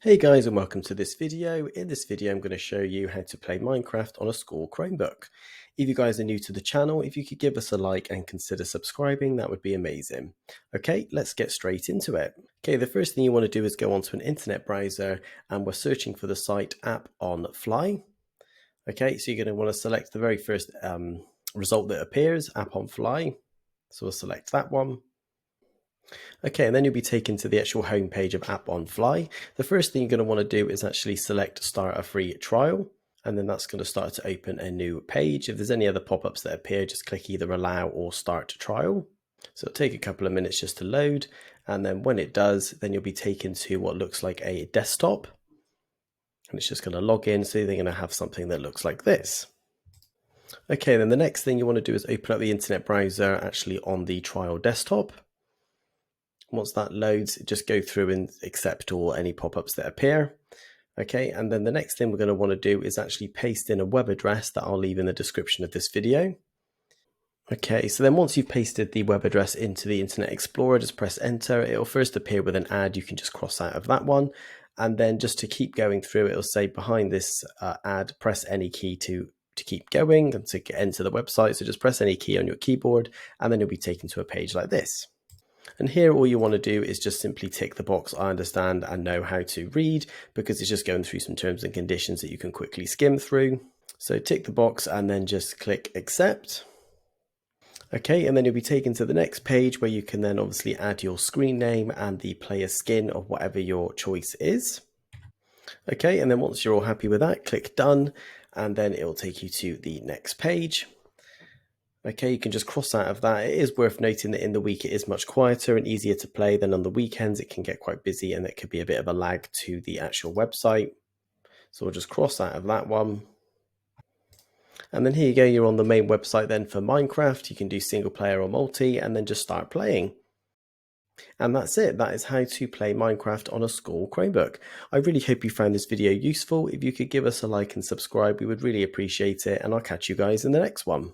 Hey guys, and welcome to this video. In this video I'm going to show you how to play Minecraft on a school Chromebook. If you guys are new to the channel, if you could give us a like and consider subscribing, that would be amazing. Okay, let's get straight into it. Okay, the first thing you want to do is go onto an internet browser, and we're searching for the site App on Fly. Okay, so you're going to want to select the very first result that appears, App on Fly. So we'll select that one. Okay, and then you'll be taken to the actual home page of App on Fly. The first thing you're going to want to do is actually select Start a Free Trial, and then that's going to start to open a new page. If there's any other pop-ups that appear, just click either Allow or Start Trial. So it'll take a couple of minutes just to load, and then when it does, then you'll be taken to what looks like a desktop, and it's just going to log in, so they're going to have something that looks like this. Okay, then the next thing you want to do is open up the internet browser actually on the trial desktop. Once that loads, just go through and accept all any pop-ups that appear. Okay, and then the next thing we're going to want to do is actually paste in a web address that I'll leave in the description of this video. Okay, so then once you've pasted the web address into the Internet Explorer, just press enter. It'll first appear with an ad. You can just cross out of that one. And then just to keep going through, it'll say behind this ad, press any key to keep going and to enter the website. So just press any key on your keyboard, and then you'll be taken to a page like this. And here all you want to do is just simply tick the box I understand and know how to read, because it's just going through some terms and conditions that you can quickly skim through. So tick the box and then just click accept. Okay, and then you'll be taken to the next page where you can then obviously add your screen name and the player skin of whatever your choice is. Okay, and then once you're all happy with that, click done, and then it will take you to the next page. Okay, you can just cross out of that. It is worth noting that in the week it is much quieter and easier to play than on the weekends. It can get quite busy and it could be a bit of a lag to the actual website. So we'll just cross out of that one. And then here you go, you're on the main website then for Minecraft. You can do single player or multi and then just start playing. And that's it. That is how to play Minecraft on a school Chromebook. I really hope you found this video useful. If you could give us a like and subscribe, we would really appreciate it. And I'll catch you guys in the next one.